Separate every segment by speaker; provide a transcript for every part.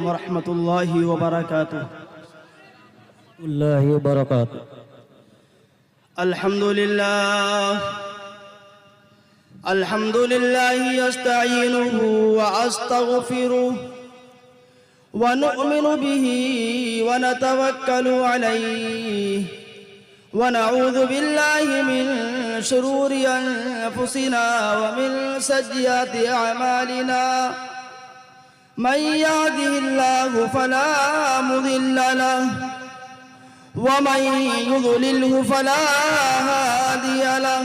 Speaker 1: ورحمة الله وبركاته.
Speaker 2: الله وبركاته.
Speaker 1: الحمد لله يستعينه وأستغفره ونؤمن به ونتوكل عليه ونعوذ بالله من شرور أنفسنا ومن سيئات أعمالنا من يهده الله فلا مضل له ومن يضلله فلا هادي له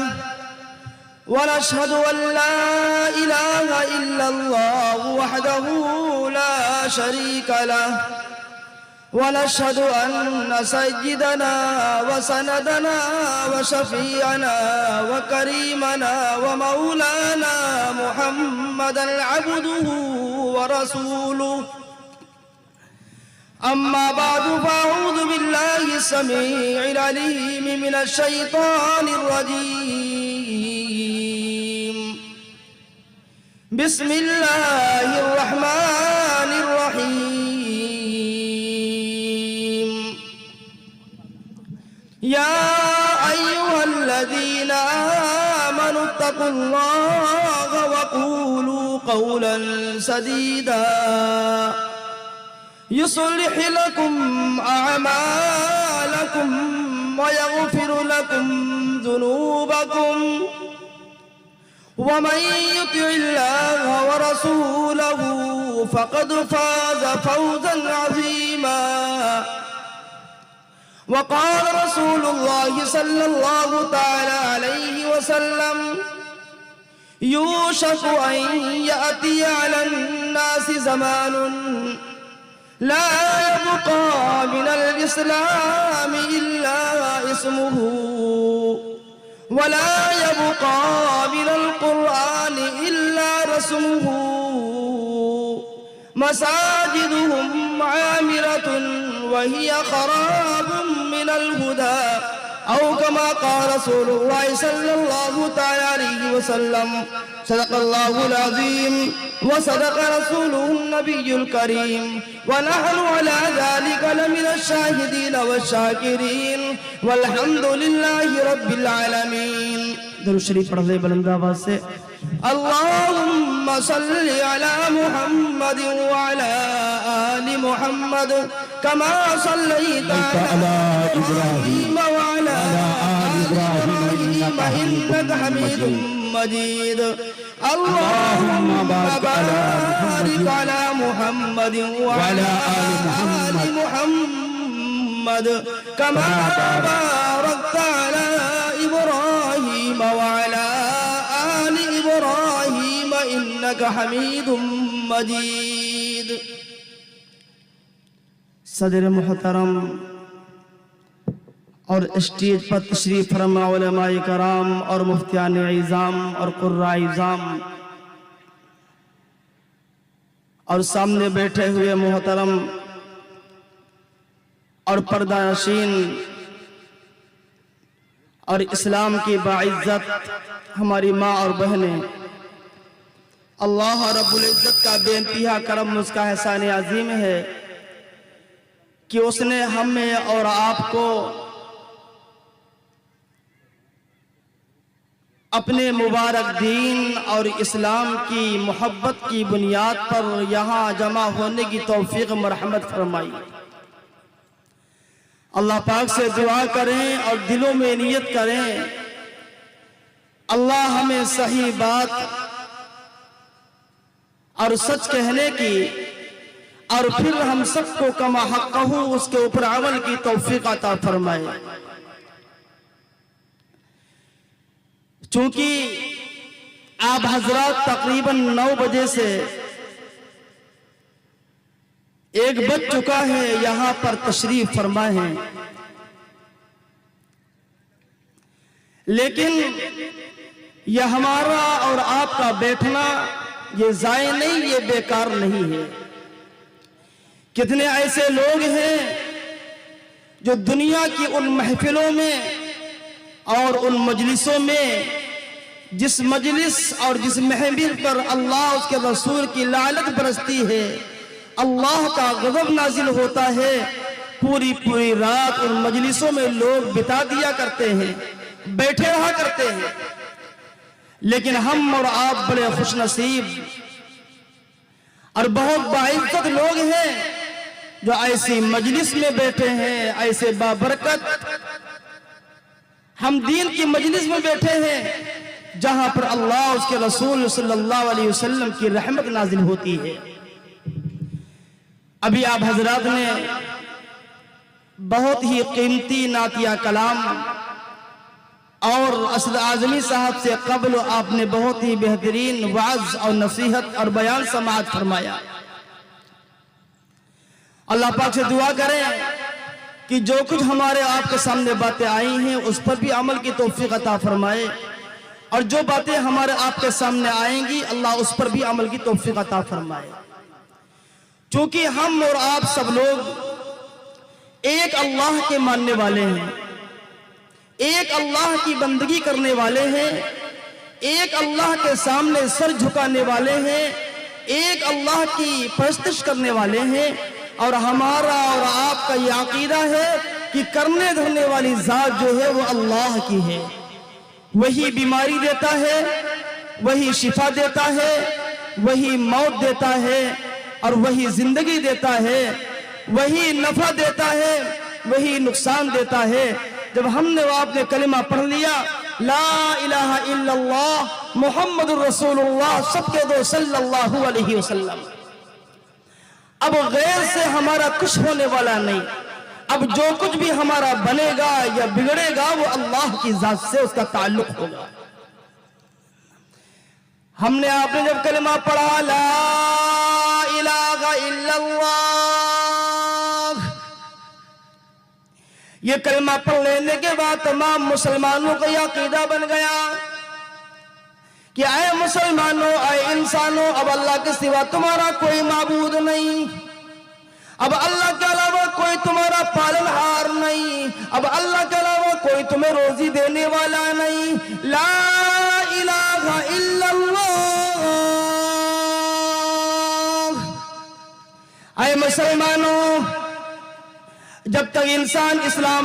Speaker 1: ونشهد أن لا إله إلا الله وحده لا شريك له ونشهد أن سيدنا وسندنا وشفيعنا وكريمنا ومولانا محمدا عبده ورسوله. أما بعد فأعوذ بالله السميع العليم من الشيطان الرجيم. بسم الله الرحمن الرحيم. يا أيها الذين آمنوا اتقوا الله وقولوا قولا سديدا يصلح لكم أعمالكم ويغفر لكم ذنوبكم ومن يطع الله ورسوله فقد فاز فوزا عظيما. وقال رسول الله صلى الله تعالى عليه وسلم يوشك أن يأتي على الناس زمان لا يبقى من الإسلام إلا اسمه ولا يبقى من القرآن إلا رسمه مساجدهم عامرة وهي خراب من الهدى أو كما قال رسول الله صلى الله تعالى عليه وسلم. صدق الله العظيم وصدق رسوله النبي الكريم ونحن على ذلك لمن الشاهدين والشاكرين والحمد لله رب العالمين. درود شریف پڑھ لے بلند آواز سے. اللهم صل على محمد وعلى آل محمد كما صليت على إبراهيم وعلى آل إبراهيم إنك حميد مجيد. اللهم بارك على محمد وعلى آل محمد كما باركت على إبراهيم وعلى آل إبراهيم إنك حميد مجيد. صدر محترم اور اسٹیج پر تشریف فرما علماء کرام اور مفتیان عظام اور قراء عظام اور سامنے بیٹھے ہوئے محترم اور پردہ نشین اور اسلام کی باعزت ہماری ماں اور بہنیں، اللہ رب العزت کا بے انتہا کرم اس کا احسان عظیم ہے کہ اس نے ہمیں اور آپ کو اپنے مبارک دین اور اسلام کی محبت کی بنیاد پر یہاں جمع ہونے کی توفیق مرحمت فرمائی. اللہ پاک سے دعا کریں اور دلوں میں نیت کریں اللہ ہمیں صحیح بات اور سچ کہنے کی اور پھر ہم سب کو کما حقہ اس کے اوپر عمل کی توفیق عطا فرمائے. چونکہ آپ حضرات تقریباً 9 بجے سے 1 بج چکا ہے یہاں پر تشریف فرما ہیں، لیکن یہ ہمارا اور آپ کا بیٹھنا یہ ضائع نہیں، یہ بیکار نہیں ہے. کتنے ایسے لوگ ہیں جو دنیا کی ان محفلوں میں اور ان مجلسوں میں جس مجلس اور جس محفل پر اللہ اس کے رسول کی لعنت برستی ہے اللہ کا غضب نازل ہوتا ہے، پوری پوری رات ان مجلسوں میں لوگ بتا دیا کرتے ہیں، بیٹھے رہا کرتے ہیں۔ لیکن ہم اور آپ بڑے خوش نصیب اور بہت باعزت لوگ ہیں جو ایسی مجلس میں بیٹھے ہیں، ایسے بابرکت ہم دین کی مجلس میں بیٹھے ہیں جہاں پر اللہ اس کے رسول صلی اللہ علیہ وسلم کی رحمت نازل ہوتی ہے۔ ابھی آپ حضرات نے بہت ہی قیمتی نعتیہ کلام اور اسد اعظمی صاحب سے قبل آپ نے بہت ہی بہترین وعظ اور نصیحت اور بیان سماعت فرمایا۔ اللہ پاک سے دعا کریں کہ جو کچھ ہمارے آپ کے سامنے باتیں آئی ہیں اس پر بھی عمل کی توفیق عطا فرمائے، اور جو باتیں ہمارے آپ کے سامنے آئیں گی اللہ اس پر بھی عمل کی توفیق عطا فرمائے۔ چونکہ ہم اور آپ سب لوگ ایک اللہ کے ماننے والے ہیں، ایک اللہ کی بندگی کرنے والے ہیں، ایک اللہ کے سامنے سر جھکانے والے ہیں، ایک اللہ کی پرستش کرنے والے ہیں، اور ہمارا اور آپ کا یہ عقیدہ ہے کہ کرنے دھرنے والی ذات جو ہے وہ اللہ کی ہے۔ وہی بیماری دیتا ہے، وہی شفا دیتا ہے، وہی موت دیتا ہے، اور وہی زندگی دیتا ہے، وہی نفع دیتا ہے، وہی نقصان دیتا ہے۔ جب ہم نے آپ نے کلمہ پڑھ لیا لا الہ الا اللہ محمد الرسول اللہ، سب کے دو صلی اللہ علیہ وسلم، اب غیر سے ہمارا کچھ ہونے والا نہیں۔ اب جو کچھ بھی ہمارا بنے گا یا بگڑے گا وہ اللہ کی ذات سے اس کا تعلق ہوگا۔ ہم نے آپ نے جب کلمہ پڑھا لا الہ الا اللہ، یہ کلمہ پڑھ لینے کے بعد تمام مسلمانوں کا یہ عقیدہ بن گیا کہ اے مسلمانوں، اے انسانوں، اب اللہ کے سوا تمہارا کوئی معبود نہیں، اب اللہ کے علاوہ کوئی تمہارا پالنہار نہیں، اب اللہ کے علاوہ کوئی تمہیں روزی دینے والا نہیں۔ لا الہ الا اللہ۔ اے مسلمانوں، جب تک انسان اسلام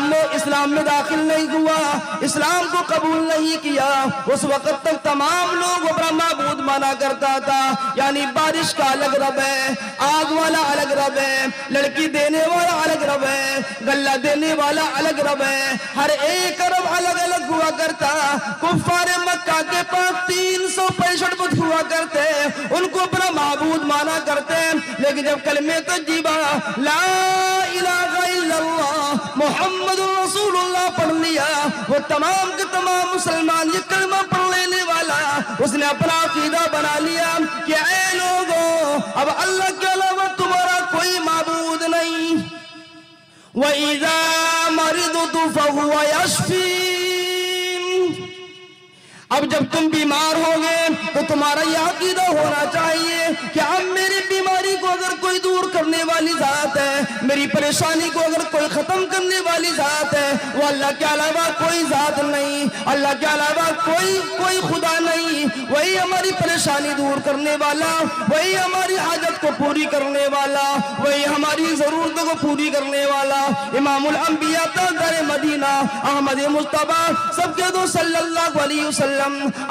Speaker 1: میں داخل نہیں ہوا، اسلام کو قبول نہیں کیا، اس وقت تک تمام لوگ اپنا معبود مانا کرتا تھا۔ یعنی بارش کا الگ رب ہے، آگ والا الگ رب ہے، لڑکی دینے والا الگ رب ہے، گلہ دینے والا الگ رب ہے، ہر ایک رب الگ الگ ہوا کرتا۔ کفار مکہ کے پاس 365 بت ہوا کرتے، ان کو اپنا معبود مانا کرتے، لیکن جب کلمہ طیبہ لا الہ الا اللہ محمد رسول اللہ پڑھ لیا، وہ تمام کے تمام مسلمان یہ کلمہ پڑھ لینے والا اس نے اپنا عقیدہ بنا لیا کہ اے لوگوں، اب اللہ کے علاوہ تمہارا کوئی معبود نہیں۔ وَإِذَا مَرِضْتُ فَهُوَ يَشْفِينِ۔ اب جب تم بیمار ہوگے تو تمہارا یہ عقیدہ ہونا چاہیے کہ اب میری بیماری کو اگر کوئی دور کرنے والی ذات ہے، میری پریشانی کو اگر کوئی ختم کرنے والی ذات ہے، وہ اللہ کے علاوہ کوئی ذات نہیں، اللہ کے علاوہ کوئی خدا نہیں۔ وہی ہماری پریشانی دور کرنے والا، وہی ہماری حاجت کو پوری کرنے والا، وہی ہماری ضرورتوں کو پوری کرنے والا۔ امام الانبیاء تاجدار مدینہ احمد مصطفیٰ سب کے دو صلی اللہ علیہ وسلم،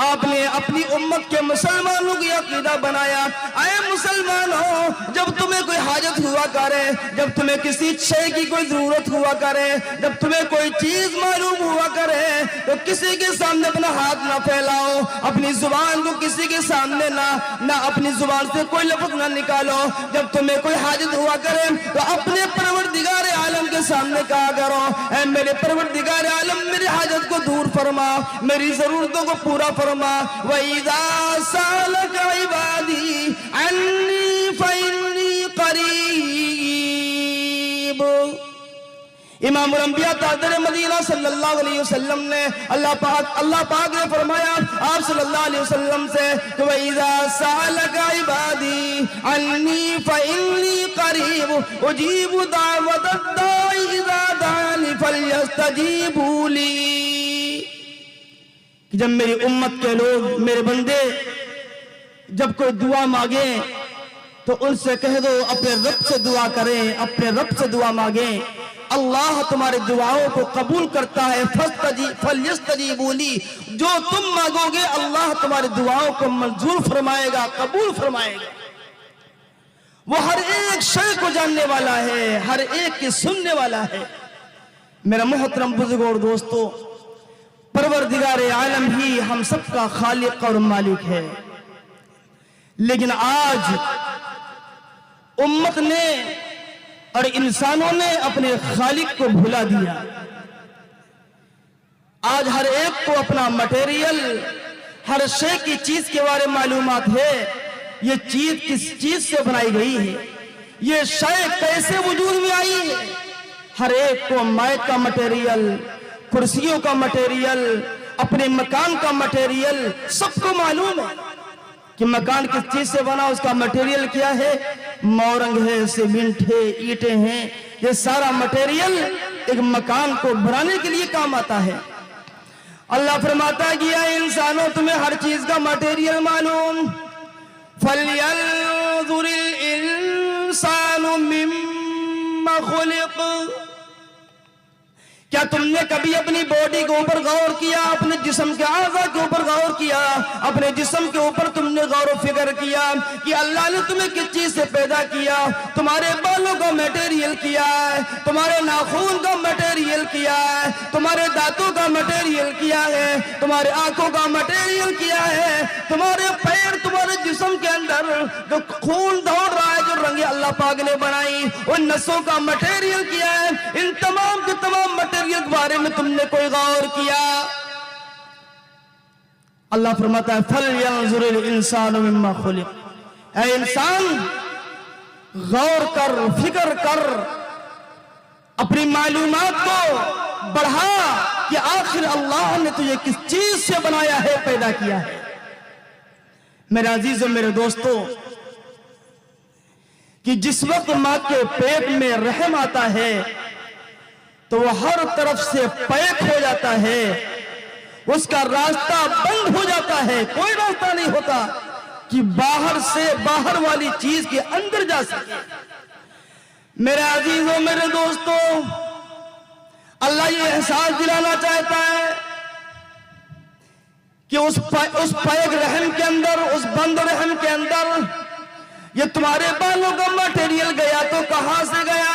Speaker 1: آپ نے اپنی امت کے مسلمانوں کی عقیدہ بنایا، اے مسلمانوں، جب تمہیں کوئی حاجت ہوا کرے، جب تمہیں کسی شے کی کوئی ضرورت ہوا کرے، جب تمہیں کوئی چیز معلوم ہوا کرے تو کسی کے سامنے اپنا ہاتھ نہ پھیلاؤ، اپنی زبان کو کسی کے سامنے نہ اپنی زبان سے کوئی لفظ نہ نکالو۔ جب تمہیں کوئی حاجت ہوا کرے تو اپنے پروردگار عالم کے سامنے کہا کرو، اے میرے پروردگار عالم، میری حاجت کو دور فرما، میری ضرورتوں کو پورا فرما۔ وَإِذَا سَأَلَكَ عِبَادِي عَنِّي فَإِنِّي قَرِيبٌ۔ امام الانبیاء تاجدار مدینہ صلی اللہ علیہ وسلم نے اللہ پاک نے فرمایا آپ صلی اللہ علیہ وسلم سے کہ وَإِذَا سَأَلَكَ عِبَادِي عَنِّي فَإِنِّي قَرِيبٌ أُجِيبُ دَعْوَةَ الدَّاعِ إِذَا دَعَانِ فَلْيَسْتَجِيبُوا لِي۔ کہ جب میری امت کے لوگ، میرے بندے جب کوئی دعا مانگیں تو ان سے کہہ دو اپنے رب سے دعا کریں، اپنے رب سے دعا مانگیں، اللہ تمہاری دعاؤں کو قبول کرتا ہے۔ فَلْيَسْتَجِيبُوا لِي، جو تم مانگو گے اللہ تمہاری دعاؤں کو منظور فرمائے گا، قبول فرمائے گا۔ وہ ہر ایک شے کو جاننے والا ہے، ہر ایک کی سننے والا ہے۔ میرا محترم بزرگوں اور دوستو، پروردگار عالم ہی ہم سب کا خالق اور مالک ہے، لیکن آج امت نے اور انسانوں نے اپنے خالق کو بھلا دیا۔ آج ہر ایک کو اپنا مٹیریل، ہر شے کی چیز کے بارے معلومات ہے، یہ چیز کس چیز سے بنائی گئی ہے، یہ شے کیسے وجود میں آئی ہے۔ ہر ایک کو مائک کا مٹیریل، کرسیوں کا مٹیریل، اپنے مکان کا مٹیریل سب کو معلوم ہے کہ مکان کس چیز سے بنا، اس کا مٹیریل کیا ہے، مورنگ ہے، سیمنٹ ہے، اینٹیں ہیں، یہ سارا مٹیریل ایک مکان کو بنانے کے لیے کام آتا ہے۔ اللہ فرماتا ہے کہ اے انسانوں تمہیں ہر چیز کا مٹیریل معلوم۔ فَلْيَنظُرِ الْإِنسَانُ مِمَّا خُلِقَ، کیا تم نے کبھی اپنی باڈی کے اوپر غور کیا، اپنے جسم کے اعضاء کے اوپر غور کیا، اپنے جسم کے اوپر تم نے غور و فکر کیا کہ اللہ نے تمہیں کس چیز سے پیدا کیا؟ تمہارے بالوں کا میٹیریل کیا ہے، تمہارے ناخون کا میٹیریل کیا ہے، تمہارے دانتوں کا میٹیریل کیا ہے، تمہارے آنکھوں کا میٹیریل کیا ہے، تمہارے پیر، تمہارے جسم کے اندر جو خون دوڑ رہا ہے، جو رنگیں اللہ پاک نے بنائی، ان نسوں کا میٹیریل کیا ہے۔ ان تمام کے تمام میٹیریل کے بارے میں تم نے کوئی غور کیا؟ اللہ فرماتا ہے فَلْيَنظُرِ الْإِنسَانُ مِمَّا خُلِقَ، اے انسان غور کر، فکر کر، اپنی معلومات کو بڑھا کہ آخر اللہ نے تجھے کس چیز سے بنایا ہے، پیدا کیا ہے۔ میرے عزیزوں، میرے دوستوں، کہ جس وقت ماں کے پیٹ میں رحم آتا ہے تو وہ ہر طرف سے پیک ہو جاتا ہے، اس کا راستہ بند ہو جاتا ہے، کوئی راستہ نہیں ہوتا کہ باہر سے باہر والی چیز کے اندر جا سکے۔ میرے عزیزوں، میرے دوستوں، اللہ یہ احساس دلانا چاہتا ہے کہ اس پیک رحم کے اندر، اس بند رحم کے اندر یہ تمہارے بالوں کا مٹیریل گیا تو کہاں سے گیا؟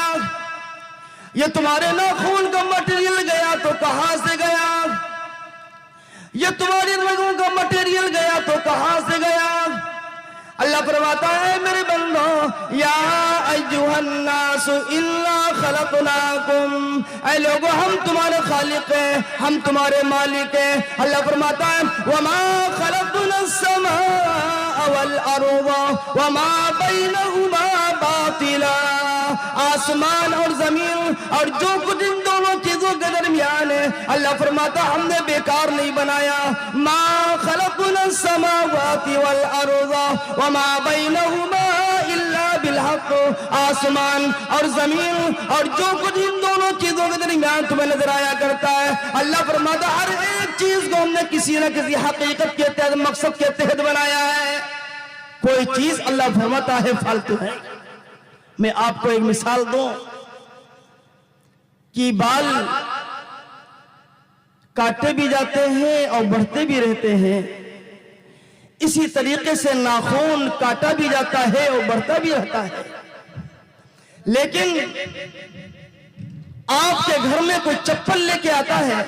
Speaker 1: یہ تمہارے ناخون کا مٹیریل گیا تو کہاں سے گیا؟ یہ تمہاری رگوں کا مٹیریل گیا تو کہاں سے گیا؟ اللہ فرماتا ہے میرے بندو، یا ایھا الناس انا خلقناکم، اے لوگو ہم تمہارے خالق ہیں، ہم تمہارے مالک ہیں۔ اللہ فرماتا ہے وما خلقنا السماء والارض وما بینہما باطلا، آسمان اور زمین اور جو کچھ ان دونوں چیزوں کے درمیان ہے، اللہ فرماتا ہم نے بیکار نہیں بنایا۔ ما خلقنا السماوات والارض وما بینہما الا بالحق، آسمان اور زمین اور جو کچھ ان دونوں چیزوں کے درمیان تمہیں نظر آیا کرتا ہے، اللہ فرماتا ہر ایک چیز کو ہم نے کسی نہ کسی حقیقت کے تحت، مقصد کے تحت بنایا ہے۔ کوئی چیز اللہ فرماتا ہے فالتو ہے۔ میں آپ کو ایک مثال دوں کہ بال کاٹے بھی جاتے ہیں اور بڑھتے بھی رہتے ہیں، اسی طریقے سے ناخون کاٹا بھی جاتا ہے اور بڑھتا بھی رہتا ہے۔ لیکن آپ کے گھر میں کوئی چپل لے کے آتا ہے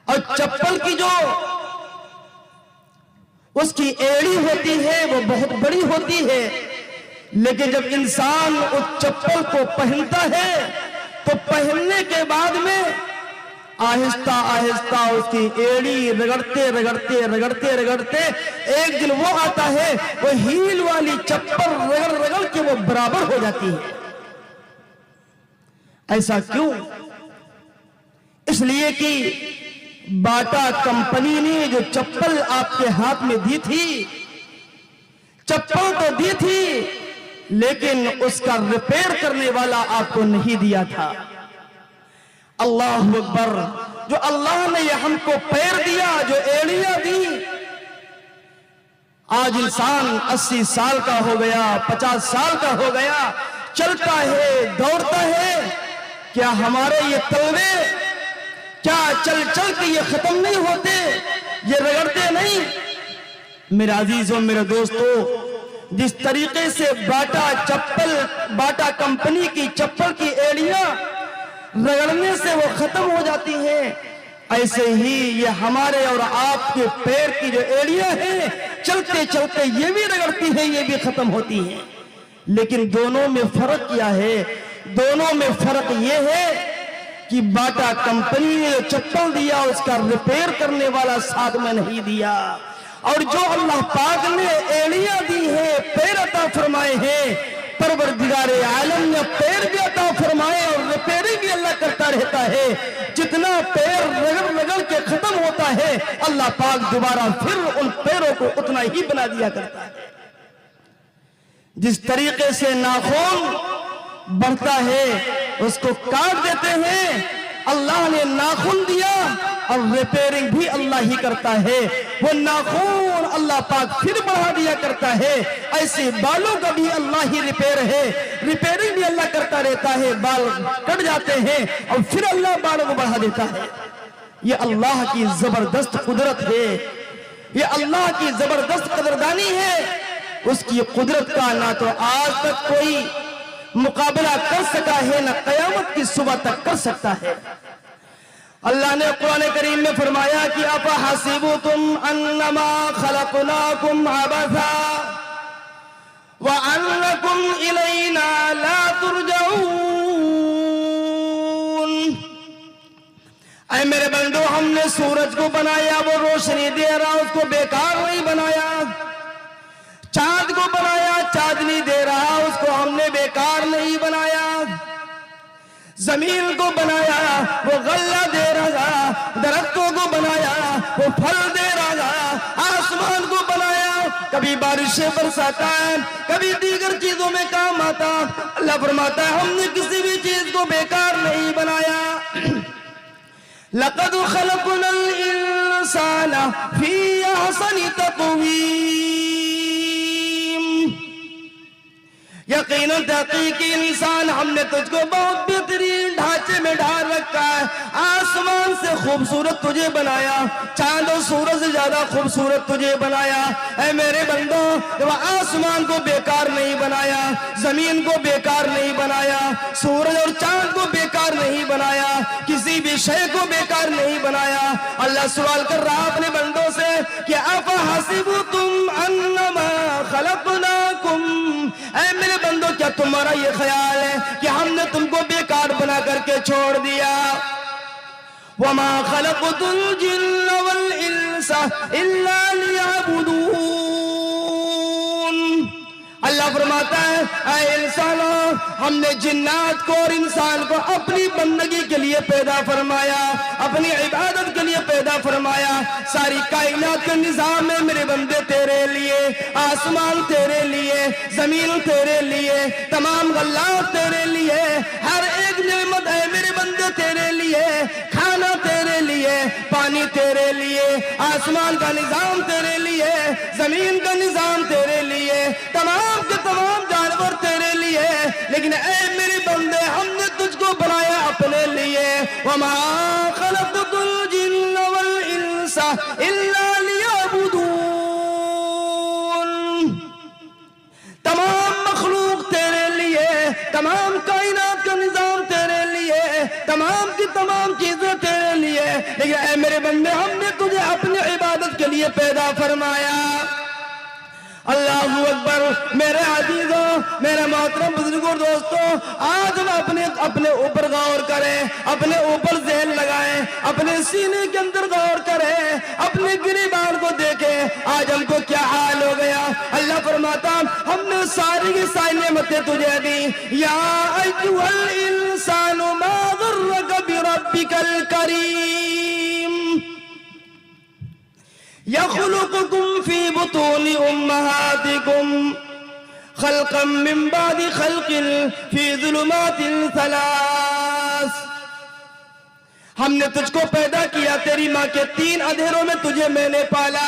Speaker 1: اور چپل کی جو اس کی ایڑی ہوتی ہے وہ بہت بڑی ہوتی ہے، لیکن جب انسان اس چپل کو پہنتا ہے تو پہننے کے بعد میں آہستہ آہستہ اس کی ایڑی رگڑتے رگڑتے رگڑتے رگڑتے ایک دن وہ آتا ہے وہ ہیل والی چپل رگڑ رگڑ کے وہ برابر ہو جاتی ہے۔ ایسا کیوں؟ اس لیے کہ باٹا کمپنی نے جو چپل آپ کے ہاتھ میں دی تھی، چپل تو دی تھی لیکن اس کا ریپیئر کرنے والا آپ کو نہیں دیا تھا۔ اللہ اکبر، جو اللہ نے یہ ہم کو پیر دیا، جو ایڑیاں دی، آج انسان 80 سال کا ہو گیا، 50 سال کا ہو گیا، چلتا ہے، دوڑتا ہے. کیا ہمارے یہ طلبے کیا چل چل کے یہ ختم نہیں ہوتے؟ یہ رگڑتے نہیں؟ میرے عزیزوں، میرے دوستو، جس طریقے سے باٹا کمپنی کی چپل کی ایڑیاں رگڑنے سے وہ ختم ہو جاتی ہیں، ایسے ہی یہ ہمارے اور آپ کے پیر کی جو ایڑیاں ہیں چلتے چلتے یہ بھی رگڑتی ہیں، یہ بھی ختم ہوتی ہیں. لیکن دونوں میں فرق کیا ہے؟ دونوں میں فرق یہ ہے کہ باٹا کمپنی نے جو چپل دیا اس کا ریپیئر کرنے والا ساتھ میں نہیں دیا، اور جو اللہ پاک نے ایڑیاں دی ہیں، پیر عطا فرمائے ہیں، پروردگار عالم نے پیر بھی عطا فرمائے اور ریپیئرنگ بھی اللہ کرتا رہتا ہے. جتنا پیر رگڑ رگڑ کے ختم ہوتا ہے، اللہ پاک دوبارہ پھر ان پیروں کو اتنا ہی بنا دیا کرتا ہے. جس طریقے سے ناخن بڑھتا ہے اس کو کاٹ دیتے ہیں، اللہ نے ناخن دیا اور ریپیئرنگ بھی اللہ ہی کرتا ہے. وہ ناخن اللہ پاک پھر بڑھا دیا کرتا ہے. ایسے بالوں کا بھی اللہ ہی ریپیئرنگ بھی اللہ کرتا رہتا ہے. بال کٹ جاتے ہیں اور پھر اللہ بالوں کو بڑھا دیتا ہے. یہ اللہ کی زبردست قدرت ہے، یہ اللہ کی زبردست قدردانی ہے. اس کی قدرت کا نہ تو آج تک کوئی مقابلہ کر سکا ہے، نہ قیامت کی صبح تک کر سکتا ہے. اللہ نے قرآن کریم میں فرمایا کہ أَفَحَسِبْتُمْ أَنَّمَا خَلَقْنَاكُمْ عَبَثًا وَأَنَّكُمْ إِلَيْنَا لَا تُرْجَعُونَ. اے میرے بندو، ہم نے سورج کو بنایا، وہ روشنی دے رہا، اس کو بیکار نہیں بنایا. چاند کو بنایا، چاندنی دے رہا، اس کو ہم نے بیکار نہیں بنایا. زمین کو بنایا، وہ غلہ دے رہا. درختوں کو بنایا، وہ پھل دے رہا. آسمان کو بنایا، کبھی بارشیں برساتا ہے، کبھی دیگر چیزوں میں کام آتا. اللہ فرماتا ہے ہم نے کسی بھی چیز کو بیکار نہیں بنایا. لَقَدْ خَلَقْنَا الْإِنسَانَ فِي أَحْسَنِ تَقْوِيمٍ. یقیناً تحقیقی انسان ہم نے تجھ کو بہت بہترین ڈھانچے میں ڈال رکھا ہے. آسمان سے خوبصورت تجھے بنایا، چاند و سورج سے زیادہ خوبصورت تجھے بنایا. اے میرے بندو، وہ آسمان کو بیکار نہیں بنایا، زمین کو بیکار نہیں بنایا، سورج اور چاند کو بیکار نہیں بنایا، کسی بھی شے کو بیکار نہیں بنایا. اللہ سوال کر رہا اپنے بندوں سے کہ أَفَحَسِبْتُمْ أَنَّمَا خَلَقْنَاكُمْ. اے میرے بندو، کیا تمہارا یہ خیال ہے کہ ہم نے تم کو بیکار بنا کر کے چھوڑ دیا؟ وَمَا خَلَقْتُ الْجِنَّ وَالْإِنسَ إِلَّا لِيَعْبُدُونَ. اللہ فرماتا ہے اے انسانوں، ہم نے جنات کو اور انسان کو اپنی بندگی کے لیے پیدا فرمایا، اپنی عبادت کے لیے پیدا فرمایا. ساری کائنات کا نظام ہے میرے بندے تیرے لیے، آسمان تیرے لیے، زمین تیرے لیے، تمام غلات تیرے لیے، ہر ایک نعمت ہے میرے بندے تیرے لیے. کھانا تیرے لیے، پانی تیرے لیے، آسمان کا نظام تیرے لیے، زمین کا نظام تیرے لیے، تمام کے تمام جانور تیرے لیے. لیکن اے میرے بندے، ہم نے تجھ کو بنایا اپنے لیے. وَمَا خَلَقْتُ الْجِنَّ وَالْإِنسَ إِلَّا لِيَعْبُدُونَ. تمام مخلوق تیرے لیے، تمام کائنات کا نظام تیرے لیے، تمام کی تمام چیزیں تیرے لیے. لیکن اے میرے بندے، ہم نے تجھے اپنی عبادت کے لیے پیدا فرمایا. اللہ اکبر. میرے عزیزوں، میرے محترم بزرگوں، دوستوں، آج ہم اپنے اوپر غور کریں، اپنے اوپر ذہن لگائیں، اپنے سینے کے اندر غور کریں، اپنے گریبان کو دیکھیں آج ہم کو کیا حال ہو گیا. اللہ فرماتا ہم نے ساری کی ساری نعمتیں تجھے دی. یا ایھا الانسان ما غرک بربک الکریم يخلقكم في بطون أمهاتكم خلقا من بعد خلق في ظلمات ثلاث. ہم نے تجھ کو پیدا کیا، تیری ماں کے 3 اندھیروں میں تجھے میں نے پالا.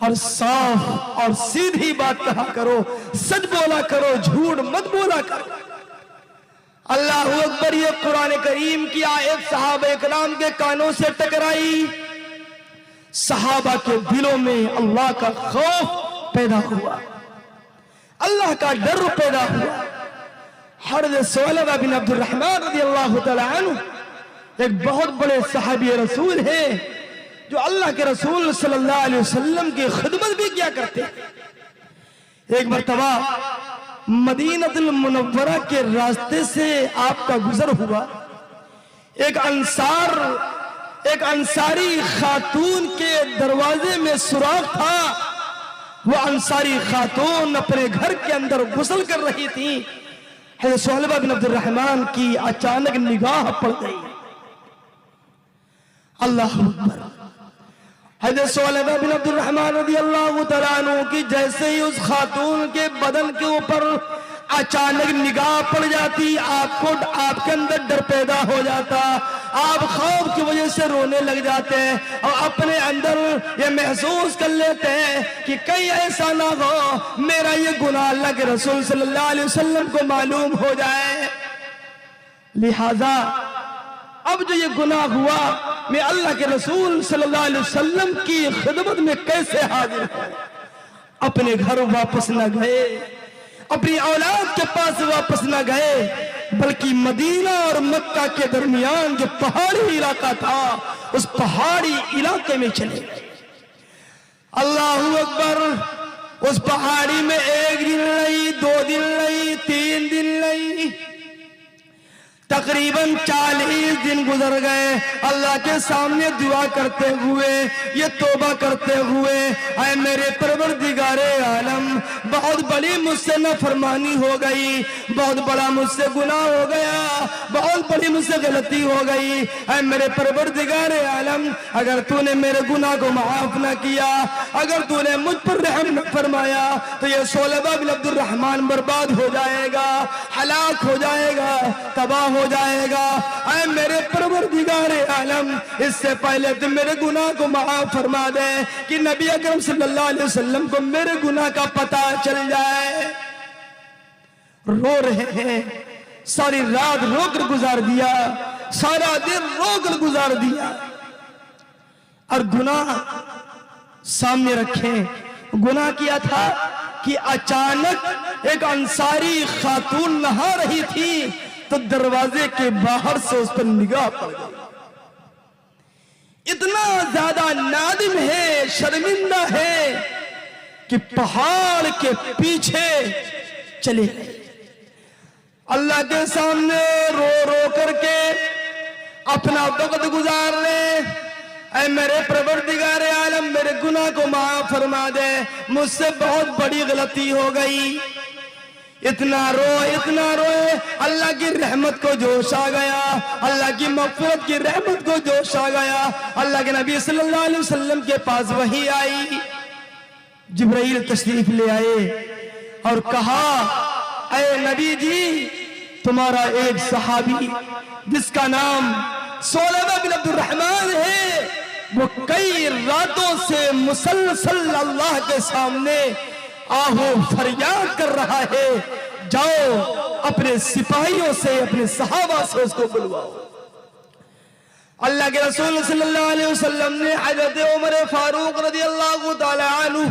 Speaker 1: اور صاف اور سیدھی بات کہا کرو، سچ بولا کرو، جھوٹ مت بولا کرو۔ اللہ اکبر۔ یہ قرآن کریم کی آیت صحابہ کرام کے کانوں سے ٹکرائی، صحابہ کے دلوں میں اللہ کا خوف پیدا ہوا، اللہ کا ڈر پیدا ہوا۔ حضرت ثعلبہ بن عبد الرحمن رضی اللہ تعالی عنہ ایک بہت بڑے صحابی رسول ہیں جو اللہ کے رسول صلی اللہ علیہ وسلم کی خدمت بھی کیا کرتے ہیں۔ ایک مرتبہ مدینہ المنورہ کے راستے سے آپ کا گزر ہوا، ایک انصاری خاتون کے دروازے میں سوراخ تھا۔ وہ انصاری خاتون اپنے گھر کے اندر غسل کر رہی تھی۔ حضرت ثعلبہ بن عبد الرحمن کی اچانک نگاہ پڑ گئی۔ اللہ اکبر۔ حضرت ثعلبہ بن عبد الرحمن رضی اللہ تعالیٰ عنہ کی جیسے ہی اس خاتون کے بدن کے اوپر اچانک نگاہ پڑ جاتی، آپ کے اندر ڈر پیدا ہو جاتا، آپ خوف کی وجہ سے رونے لگ جاتے اور اپنے اندر یہ محسوس کر لیتے ہیں کہ کہیں ایسا نہ ہو میرا یہ گناہ اللہ کے رسول صلی اللہ علیہ وسلم کو معلوم ہو جائے۔ لہذا اب جو یہ گناہ ہوا، میں اللہ کے رسول صلی اللہ علیہ وسلم کی خدمت میں کیسے حاضر ہوں؟ اپنے گھر واپس نہ گئے، اپنی اولاد کے پاس واپس نہ گئے، بلکہ مدینہ اور مکہ کے درمیان جو پہاڑی علاقہ تھا اس پہاڑی علاقے میں چلے گئے۔ اللہ اکبر۔ اس پہاڑی میں 1 دن نہیں، 2 دن نہیں، 3 دن نہیں، تقریباً 40 دن گزر گئے اللہ کے سامنے دعا کرتے ہوئے، یہ توبہ کرتے ہوئے، اے میرے پروردگار عالم، بہت بڑی مجھ سے نافرمانی ہو گئی، بہت بڑا مجھ سے گناہ ہو گیا، بہت بڑی مجھ سے غلطی ہو گئی، اے میرے پروردگار عالم، اگر تو نے میرے گناہ کو معاف نہ کیا، اگر تو نے مجھ پر رحم نہ فرمایا تو یہ ثعلبہ بن عبد الرحمن برباد ہو جائے گا، ہلاک ہو جائے گا، تباہ ہو جائے گا۔ اے میرے پروردگار عالم، اس سے پہلے تم میرے گناہ کو معاف فرما دے کہ نبی اکرم صلی اللہ علیہ وسلم کو میرے گناہ کا پتہ چل جائے۔ رو رہے ہیں، ساری رات رو کر گزار دیا، سارا دن رو کر گزار دیا، اور گناہ سامنے رکھیں۔ گناہ کیا تھا کہ اچانک ایک انصاری خاتون نہا رہی تھی تو دروازے کے باہر سے اس پر نگاہ پڑ گئی۔ اتنا زیادہ نادم ہے، شرمندہ ہے کہ پہاڑ کے پیچھے چلے گئے، اللہ کے سامنے رو رو کر کے اپنا وقت گزار لے۔ اے میرے پروردگار عالم، میرے گناہ کو معاف فرما دے، مجھ سے بہت بڑی غلطی ہو گئی۔ اتنا روئے، اللہ کی رحمت کو جوش آ گیا، اللہ کی مغفرت کی رحمت کو جوش آ گیا۔ اللہ کے نبی صلی اللہ علیہ وسلم کے پاس وحی آئی، جبرائیل تشریف لے آئے اور کہا، اے نبی جی، تمہارا ایک صحابی جس کا نام ثعلبہ بن عبد الرحمن ہے، وہ کئی راتوں سے مسلسل اللہ کے سامنے آہو فریاد کر رہا ہے، جاؤ اپنے سپاہیوں سے، اپنے صحابہ سے اس کو بلواؤ۔ اللہ کے رسول صلی اللہ علیہ وسلم نے حضرت عمر فاروق رضی اللہ تعالی عنہ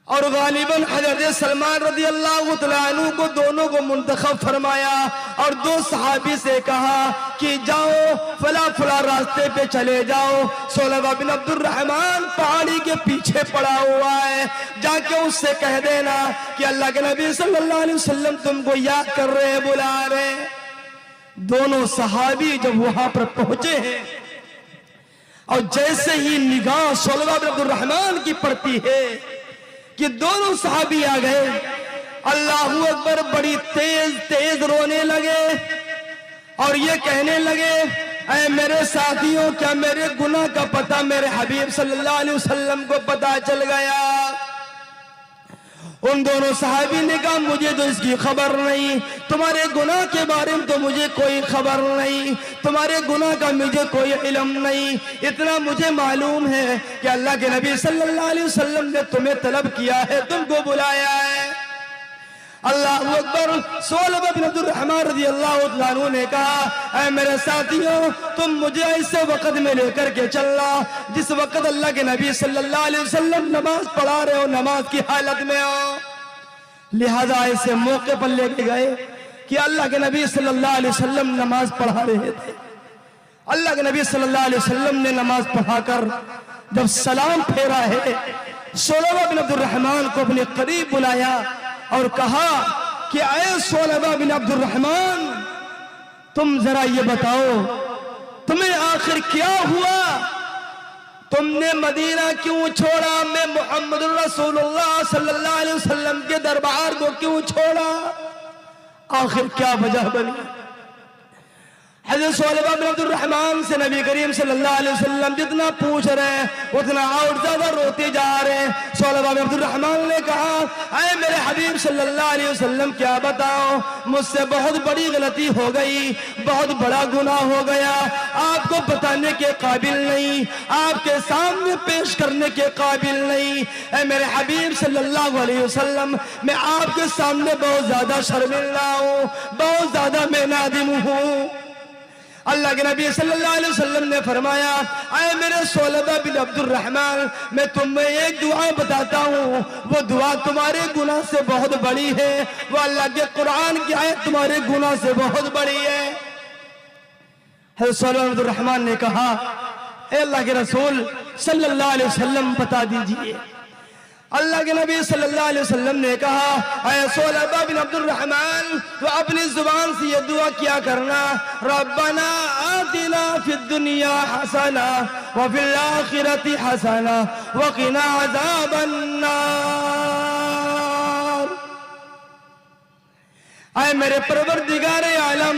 Speaker 1: اور غالباً حضرت سلمان رضی اللہ تعالی عنہ کو دونوں کو منتخب فرمایا اور 2 صحابی سے کہا کہ جاؤ فلاں راستے پہ چلے جاؤ، ثعلبہ بن عبد الرحمن پہاڑی کے پیچھے پڑا ہوا ہے، جا کے اس سے کہہ دینا کہ اللہ کے نبی صلی اللہ علیہ وسلم تم کو یاد کر رہے، بلا رہے۔ دونوں صحابی جب وہاں پر پہنچے ہیں اور جیسے ہی نگاہ ثعلبہ بن عبد الرحمن کی پڑتی ہے کہ دونوں صحابی آ گئے، اللہ اکبر، بڑی تیز رونے لگے اور یہ کہنے لگے، اے میرے ساتھیوں، کیا میرے گناہ کا پتہ میرے حبیب صلی اللہ علیہ وسلم کو پتہ چل گیا؟ ان دونوں صحابی نے کہا مجھے تو اس کی خبر نہیں، تمہارے گناہ کے بارے میں تو مجھے کوئی خبر نہیں، تمہارے گناہ کا مجھے کوئی علم نہیں، اتنا مجھے معلوم ہے کہ اللہ کے نبی صلی اللہ علیہ وسلم نے تمہیں طلب کیا ہے، تم کو بلایا ہے۔ اللہ اکبر۔ ثعلبہ بن عبد الرحمن رضی اللہ عنہ نے کہا اے میرے ساتھیوں، تم مجھے ایسے وقت میں لے کر کے چلنا جس وقت اللہ کے نبی صلی اللہ علیہ وسلم نماز پڑھا رہے ہو، نماز کی حالت میں ہو، لہذا ایسے موقع پر لے کے گئے کہ اللہ کے نبی صلی اللہ علیہ وسلم نماز پڑھا رہے تھے۔ اللہ کے نبی صلی اللہ علیہ وسلم نے نماز پڑھا کر جب سلام پھیرا ہے، ثعلبہ بن عبد الرحمن کو اپنے قریب بلایا اور کہا کہ اے ثعلبہ بن عبد الرحمن، تم ذرا یہ بتاؤ تمہیں آخر کیا ہوا؟ تم نے مدینہ کیوں چھوڑا؟ میں محمد رسول اللہ صلی اللہ علیہ وسلم کے دربار کو کیوں چھوڑا؟ آخر کیا وجہ بنی؟ حضرت ثعلبہ بن عبد الرحمن سے نبی کریم صلی اللہ علیہ وسلم جتنا پوچھ رہے ہیں اتنا اور زیادہ روتے جا رہے ہیں۔ ثعلبہ بن عبد الرحمن نے کہا اے میرے حبیب صلی اللہ علیہ وسلم، کیا بتاؤ، مجھ سے بہت بڑی غلطی ہو گئی، بہت بڑا گناہ ہو گیا، آپ کو بتانے کے قابل نہیں، آپ کے سامنے پیش کرنے کے قابل نہیں۔ اے میرے حبیب صلی اللہ علیہ وسلم، میں آپ کے سامنے بہت زیادہ شرمندہ ہوں، بہت زیادہ میں نادم ہوں۔ اللہ کے نبی صلی اللہ علیہ وسلم نے فرمایا اے میرے ثعلبہ بن عبد الرحمن، میں تمہیں ایک دعا بتاتا ہوں، وہ دعا تمہارے گناہ سے بہت بڑی ہے، وہ اللہ کے قرآن کی آیت تمہارے گناہ سے بہت بڑی ہے۔ حضرت ثعلبہ بن عبد الرحمن نے کہا اے اللہ کے رسول صلی اللہ علیہ وسلم بتا دیجئے۔ اللہ کے نبی صلی اللہ علیہ وسلم نے کہا اے ثعلبہ بن عبد الرحمن، تو اپنی زبان سے یہ دعا کیا کرنا، ربنا آتنا فی الدنیا حسنہ وفی الآخرۃ حسنہ وقنا عذاب النار۔ اے میرے پروردگار عالم،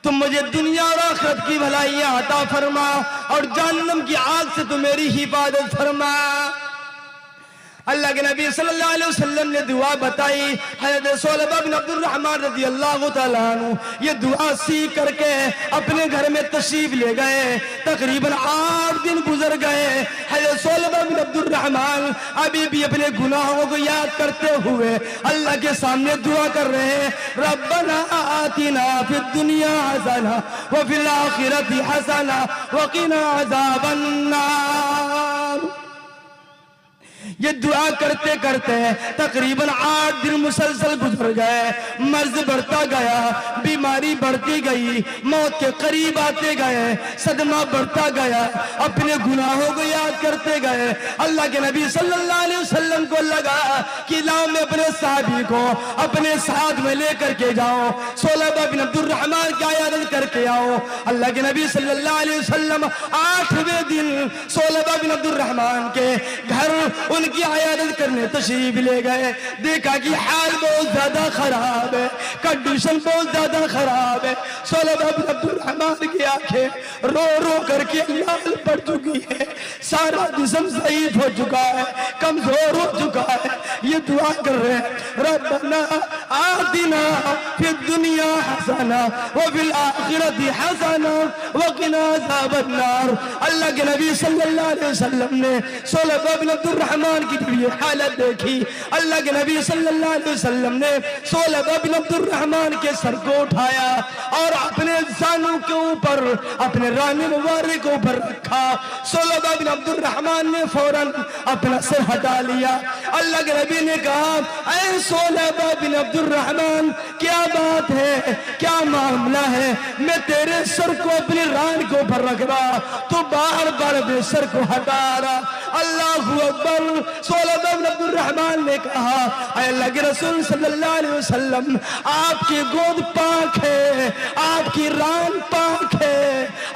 Speaker 1: تم مجھے دنیا اور آخرت کی بھلائیاں عطا فرما اور جہنم کی آگ سے تو میری حفاظت فرما۔ اللہ کے نبی صلی اللہ علیہ وسلم نے دعا بتائی۔ حضرت ثعلبہ بن عبد الرحمن رضی اللہ تعالیٰ عنہ یہ دعا سیکھ کر کے اپنے گھر میں تشریف لے گئے۔ تقریباً 8 دن گزر گئے۔ حضرت ثعلبہ بن عبد الرحمن ابھی بھی اپنے گناہوں کو یاد کرتے ہوئے اللہ کے سامنے دعا کر رہے ہیں، ربنا آتنا فی الدنیا حسنہ وفی الآخرۃ حسنہ وقنا عذاب النار۔ یہ دعا کرتے کرتے تقریباً 8 دن مسلسل گزر گئے، مرض بڑھتا گیا، بیماری بڑھتی گئی، موت کے قریب آتے گئے، صدمہ بڑھتا گیا، اپنے گناہوں کو یاد کرتے گئے۔ اللہ کے نبی صلی اللہ علیہ وسلم کو لگا کہ لاؤ میں اپنے صحابی کو اپنے ساتھ میں لے کر کے جاؤں، ثعلبہ بن عبد الرحمن کی عیادت کر کے آؤں۔ اللہ کے نبی صلی اللہ علیہ وسلم 8ویں دن ثعلبہ بن عبد الرحمن کے گھر ان کی عیادت کرنے تشریف لے گئے۔ دیکھا کہ حال بہت زیادہ خراب ہے، کنڈیشن بہت زیادہ خراب ہے۔ ثعلبہ بن عبد الرحمن کی آنکھیں رو رو کر کے لال پڑ چکی ہے، سارا جسم ضعیف ہو چکا ہے، کمزور ہو چکا ہے۔ یہ دعا کر رہے ہیں، ربنا آتنا فی الدنیا حسنہ وفی الآخرۃ حسنہ وقنا عذاب النار۔ اللہ کے نبی صلی اللہ علیہ وسلم نے ثعلبہ بن عبد الرحمن کی یہ حالت دیکھی۔ اللہ کے نبی صلی اللہ علیہ وسلم نے ثعلبہ بن عبد الرحمن کے سر کو اٹھایا اور اپنے زانوں کے اوپر، اپنے ران مبارک کے اوپر رکھا۔ ثعلبہ بن عبد الرحمن نے فوراً اپنا سر ہٹا لیا۔ اللہ کے نبی نے کہا اے ثعلبہ بن عبد الرحمن، کیا بات ہے، کیا معاملہ ہے؟ میں تیرے سر کو اپنے ران کے اوپر رکھ رہا، تو بار بار اپنے سر کو ہٹا رہا۔ اللہ اکبر۔ ثعلبہ بن عبد الرحمن نے کہا اے اللہ کے رسول صلی اللہ علیہ وسلم، آپ کی گود پاک ہے، آپ کی ران پاک ہے،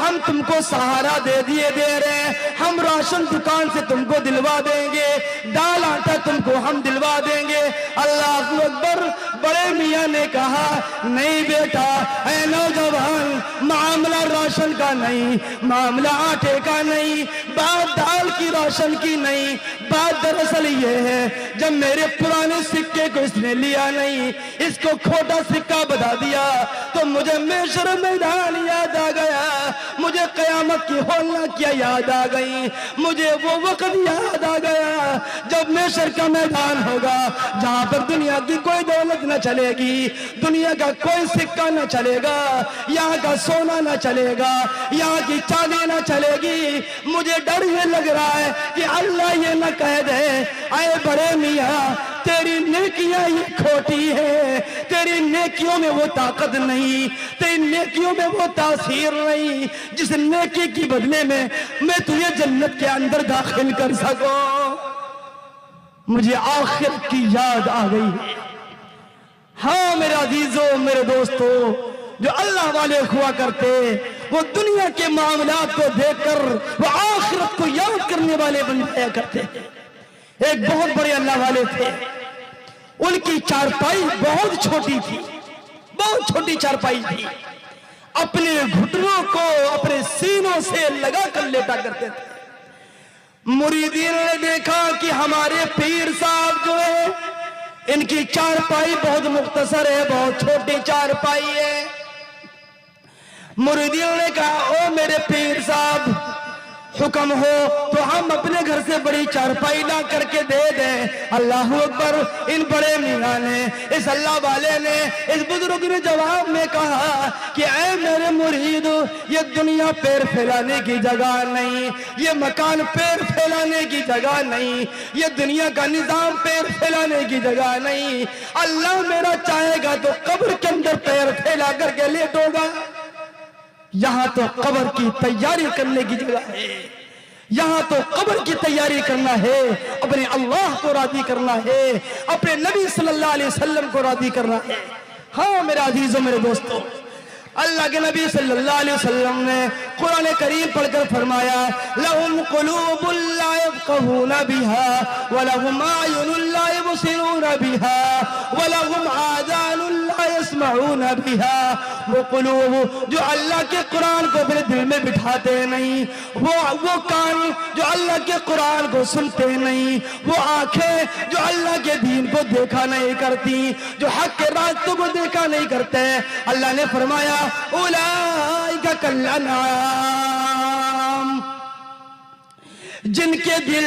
Speaker 1: ہم تم کو سہارا دے رہے ہیں، ہم راشن دکان سے تم کو دلوا دیں گے، دال آٹا تم کو ہم دلوا دیں گے۔ اللہ اکبر۔ بڑے میاں نے کہا نہیں بیٹا، اے نوجوان، معاملہ راشن کا نہیں، معاملہ آٹے کا نہیں، بات دال کی راشن کی نہیں، بات دراصل یہ ہے جب میرے پرانے سکے کو اس نے لیا نہیں، اس کو کھوٹا سکہ بتا دیا تو مجھے محشر میدان یاد آ گیا، مجھے قیامت کی ہولناکیاں یاد آ گئی، مجھے وہ وقت یاد آ گیا جب محشر کا میدان ہوگا جہاں پر دنیا کی کوئی دولت نہ چلے گی، دنیا کا کوئی سکہ نہ چلے گا، یہاں کا سونا نہ چلے گا، یہاں کی چاندی نہ چلے گی۔ مجھے ڈر یہ لگ رہا ہے کہ اللہ یہ نہ کہہ دے اے بڑے میاں تیری نیکیاں یہ کھوٹی ہے، تیری نیکیوں میں وہ طاقت نہیں، تیری نیکیوں میں وہ تاثیر نہیں جس نیکی کی بدلے میں تجھے جنت کے اندر داخل کر سکوں۔ مجھے آخرت کی یاد آ گئی ہے۔ ہاں میرے عزیزوں، میرے دوستوں، جو اللہ والے ہوا کرتے وہ دنیا کے معاملات کو دیکھ کر وہ آخرت کو یاد کرنے والے بن جایا کرتے۔ ایک بہت بڑے اللہ والے تھے، ان کی چارپائی بہت چھوٹی تھی، بہت چھوٹی چارپائی تھی، اپنے گھٹنوں کو اپنے سینوں سے لگا کر لیٹا کرتے تھے۔ مریدین نے دیکھا کہ ہمارے پیر صاحب جو ہے ان کی چارپائی بہت مختصر ہے، بہت چھوٹی چارپائی ہے۔ مریدین نے کہا او میرے پیر صاحب حکم ہو تو ہم اپنے گھر سے بڑی چارپائی لا کر کے دے دیں۔ اللہ اکبر۔ ان بڑے میاں نے، اس اللہ والے نے، اس بزرگ نے جواب میں کہا کہ اے میرے مرید، یہ دنیا پیر پھیلانے کی جگہ نہیں، یہ مکان پیر پھیلانے کی جگہ نہیں، یہ دنیا کا نظام پیر پھیلانے کی جگہ نہیں۔ اللہ میرا چاہے گا تو قبر کے اندر پیر پھیلا کر کے لیٹو گا۔ یہاں تو قبر کی تیاری کرنے کی جگہ ہے، یہاں تو قبر کی تیاری کرنا ہے، اپنے اللہ کو راضی کرنا ہے، اپنے نبی صلی اللہ علیہ وسلم کو راضی کرنا ہے۔ ہاں میرے عزیزوں، میرے دوستوں، اللہ کے نبی صلی اللہ علیہ وسلم نے قرآن کریم پڑھ کر فرمایا لَهُمْ قُلُوبٌ لَا يَفْقَهُونَ بِهَا وَلَهُمْ أَعْيُنٌ لَا يُبْصِرُونَ بِهَا وَلَهُمْ آذَانٌ لَا يَسْمَعُونَ بِهَا۔ وہ قلوب جو اللہ کے قرآن کو اپنے دل میں بٹھاتے نہیں، وہ کان جو اللہ کے قرآن کو سنتے نہیں، وہ آنکھیں جو اللہ کے دین کو دیکھا نہیں کرتی، جو حق کے راستوں کو دیکھا نہیں کرتے، اللہ نے فرمایا اولئک کالانعام، جن کے دل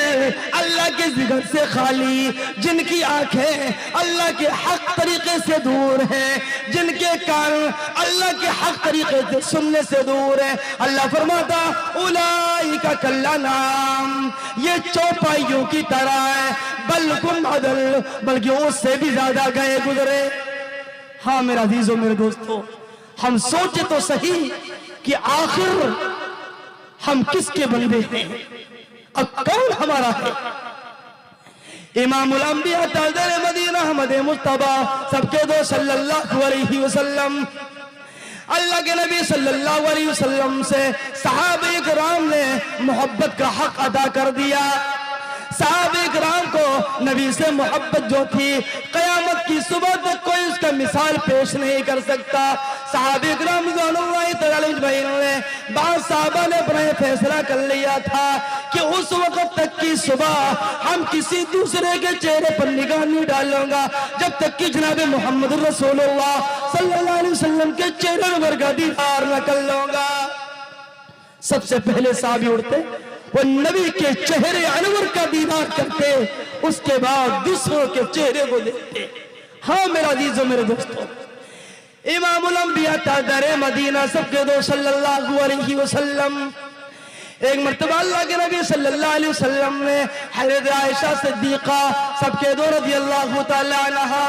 Speaker 1: اللہ کے ذکر سے خالی، جن کی آنکھیں اللہ کے حق طریقے سے دور ہیں، جن کے کان اللہ کے حق طریقے سے سننے سے دور ہیں، اللہ فرماتا اولئک کالانعام، یہ چوپائیوں کی طرح ہے، بل ہم اضل، بلکہ اس سے بھی زیادہ گئے گزرے۔ ہاں میرے عزیزوں، میرے دوستوں، ہم سوچے تو صحیح کہ آخر ہم کس کے بندے ہیں، اب کون ہمارا ہے؟ امام الانبیاء تاجدار مدینہ احمد مصطفیٰ سب کے دو صلی اللہ علیہ وسلم، اللہ کے نبی صلی اللہ علیہ وسلم سے صحابہ کرام نے محبت کا حق ادا کر دیا۔ صحابہ کرام کو نبی سے محبت جو تھی قیامت کی صبح تک کوئی اس کا مثال پیش نہیں کر سکتا۔ صحابہ کرام رضوان اللہ تعالی اجمعین نے، بعض صحابہ نے اپنا فیصلہ کر لیا تھا کہ اس وقت تک کی صبح ہم کسی دوسرے کے چہرے پر نگاہ نہیں ڈالوں گا جب تک کہ جناب محمد رسول اللہ صلی اللہ علیہ وسلم کے چہرے پر کا دیدار نہ کر لوں گا۔ سب سے پہلے صحابی اٹھتے، وہ نبی کے چہرے انور کا دیدار کرتے، اس کے بعد دوسروں کے چہرے کو دیکھتے۔ ہاں میرے عزیزوں، میرے دوستوں، امام الانبیاء تاجدار مدینہ سب کے دو صلی اللہ علیہ وسلم، ایک مرتبہ اللہ کے نبی صلی اللہ علیہ وسلم نے حضرت عائشہ صدیقہ سب کے دو رضی اللہ تعالی عنہا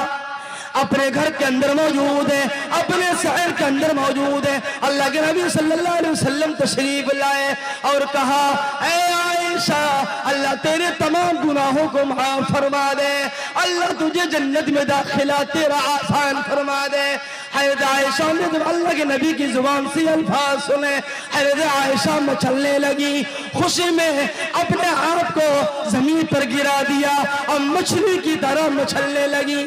Speaker 1: اپنے گھر کے اندر موجود ہے، اپنے شہر کے اندر موجود ہے۔ اللہ کے نبی صلی اللہ علیہ وسلم تشریف لائے اور کہا اے عائشہ، اللہ تیرے تمام گناہوں کو معاف فرما دے، اللہ تجھے جنت میں داخلہ تیرا آسان فرما دے۔ حضرت عائشہ نے جب اللہ کے نبی کی زبان سے الفاظ سنے، حضرت عائشہ مچلنے لگی، خوشی میں اپنے آپ کو زمین پر گرا دیا اور مچھلی کی طرح مچلنے لگی۔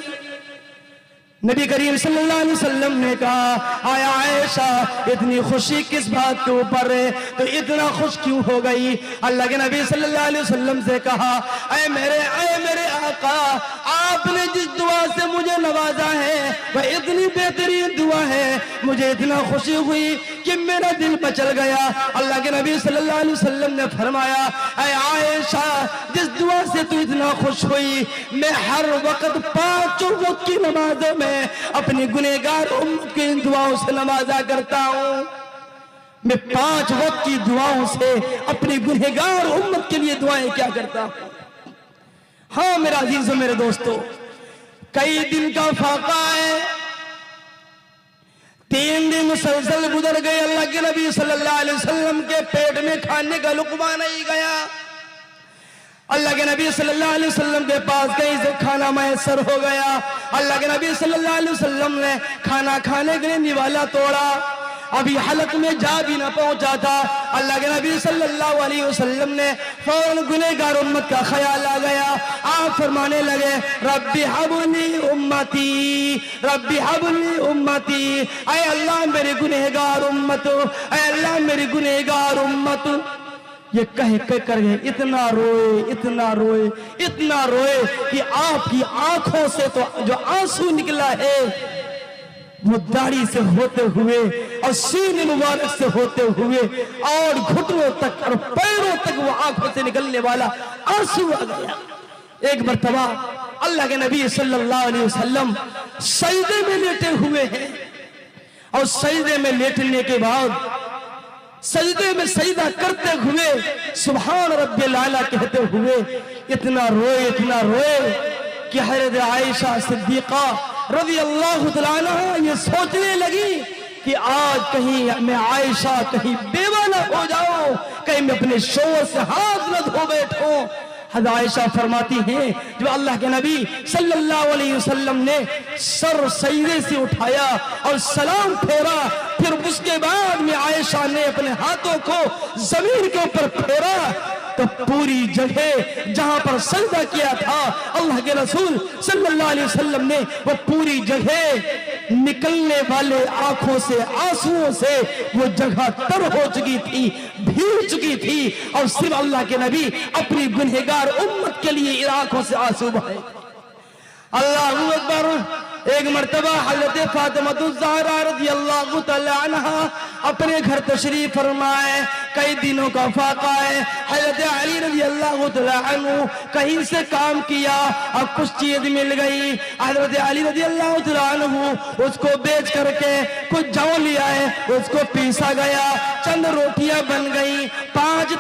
Speaker 1: نبی کریم صلی اللہ علیہ وسلم نے کہا، آیا عائشہ اتنی خوشی کس بات کے اوپر ہے، تو اتنا خوش کیوں ہو گئی؟ اللہ کے نبی صلی اللہ علیہ وسلم سے کہا، اے میرے آقا، آپ نے جس دعا سے مجھے نوازا ہے وہ اتنی بہترین دعا ہے، مجھے اتنا خوشی ہوئی کہ میرا دل مچل گیا۔ اللہ کے نبی صلی اللہ علیہ وسلم نے فرمایا، اے عائشہ، جس دعا سے تو اتنا خوش ہوئی، میں ہر وقت 5 وقت کی نمازوں میں اپنی گنہگار امت کی ان دعاؤں سے نوازا کرتا ہوں۔ میں 5 وقت کی دعاؤں سے اپنی گنہگار امت کے لیے دعائیں کیا کرتا ہوں۔ ہاں میرا عزیزو، میرے دوستو، کئی دن کا فاقہ ہے، 3 دن مسلسل گزر گئے، اللہ کے نبی صلی اللہ علیہ وسلم کے پیٹ میں کھانے کا لقمہ نہیں گیا۔ اللہ کے نبی صلی اللہ علیہ وسلم کے پاس کہیں سے کھانا میسر ہو گیا۔ اللہ کے نبی صلی اللہ علیہ وسلم نے کھانا کھانے کے لیے نوالا توڑا، ابھی حلق میں جا بھی نہ پہنچا تھا، اللہ کے نبی صلی اللہ علیہ وسلم نے فوراً گنہگار امت کا خیال آ گیا۔ آپ فرمانے لگے، ربی حبلی امتی، ربی حبلی امتی، اے اللہ میری گنہگار امت، اے اللہ میری گنہگار امت۔ یہ کہہ کر اتنا روئے کہ آپ کی آنکھوں سے تو جو آنسو نکلا ہے وہ داڑھی سے ہوتے ہوئے اور سینے مبارک سے ہوتے ہوئے اور گھٹنوں تک اور پیروں تک وہ آنکھوں سے نکلنے والا آنسو آ گیا۔ ایک مرتبہ اللہ کے نبی صلی اللہ علیہ وسلم سجدے میں لیٹے ہوئے ہیں، اور سجدے میں لیٹنے کے بعد سجدے میں سجدہ کرتے ہوئے سبحان رب العالی کہتے ہوئے اتنا روئے کہ حضرت عائشہ صدیقہ رضی اللہ تعالیٰ عنہ یہ سوچنے لگی کہ آج کہیں میں عائشہ کہیں بیوہ نہ ہو جاؤں، کہیں میں اپنے شوہر سے ہاتھ نہ دھو بیٹھوں۔ حضرت عائشہ فرماتی ہیں، جو اللہ کے نبی صلی اللہ علیہ وسلم نے سر سجدے سے اٹھایا اور سلام پھیرا، پھر اس کے بعد میں عائشہ نے اپنے ہاتھوں کو زمین کے اوپر پھیرا تو پوری جگہ جہاں پر سجدہ کیا تھا اللہ کے رسول صلی اللہ علیہ وسلم نے، وہ پوری جگہ نکلنے والے آنکھوں سے آنسوؤں سے وہ جگہ تر ہو چکی تھی، بھیگ چکی تھی، اور صرف اللہ کے نبی اپنی گنہگار امت کے لیے آنکھوں سے آنسو بہائے۔ اللہ اکبر۔ ایک مرتبہ حضرت فاطمہ الزہرا رضی اللہ تعالی عنہ اپنے گھر تشریف فرمائے، کئی دنوں کا فاقہ ہے، حضرت علی رضی اللہ تعالی عنہ کہیں سے کام کیا اور کچھ چیز مل گئی، حضرت علی رضی اللہ تعالی عنہ اس کو بیچ کر کے کچھ جو لیا ہے اس کو پیسا گیا، چند روٹیاں بن گئی، 5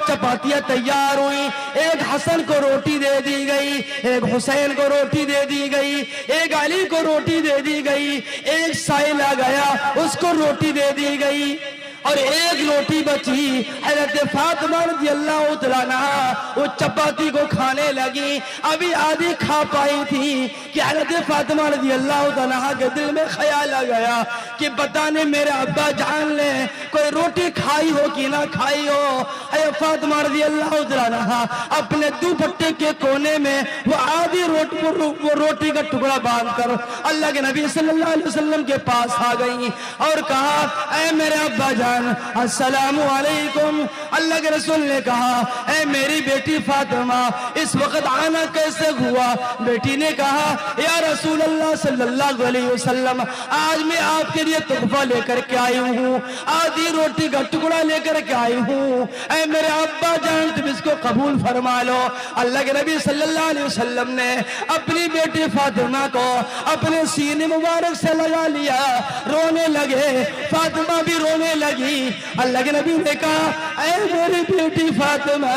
Speaker 1: چپاتیاں تیار ہوئی، ایک حسن کو روٹی دے دی گئی، ایک حسین کو روٹی دے دی گئی، ایک علی کو روٹی دے دی گئی، ایک سائل آ گیا اس کو روٹی دے دی گئی، اور ایک روٹی بچی۔ حضرت فاطمہ رضی اللہ تعالیٰ عنہا وہ چپاتی کو کھانے لگی، ابھی آدھی کھا پائی تھی کہ حضرت فاطمہ رضی اللہ تعالیٰ عنہا کے دل میں خیال آ گیا کہ بتانے میرے ابا جان لے کوئی روٹی کھائی ہو کہ نہ کھائی ہو۔ حضرت فاطمہ رضی اللہ تعالیٰ عنہا اپنے دوپٹے کے کونے میں وہ آدھی روٹی کا ٹکڑا باندھ کر اللہ کے نبی صلی اللہ علیہ وسلم کے پاس آ گئی اور کہا، اے میرے ابا جان السلام علیکم۔ اللہ کے رسول نے کہا، اے میری بیٹی فاطمہ اس وقت آنا کیسے ہوا؟ بیٹی نے کہا، یا رسول اللہ صلی اللہ علیہ وسلم آج میں آپ کے لیے تحفہ لے کر کے آئی ہوں، آدھی روٹی کا ٹکڑا لے کر کے آئی ہوں، اے میرے ابا جان تم اس کو قبول فرما لو۔ اللہ کے نبی صلی اللہ علیہ وسلم نے اپنی بیٹی فاطمہ کو اپنے سینے مبارک سے لگا لیا، رونے لگے، فاطمہ بھی رونے لگی۔ اللہ کے نبی نے کہا، اے میری بیٹی فاطمہ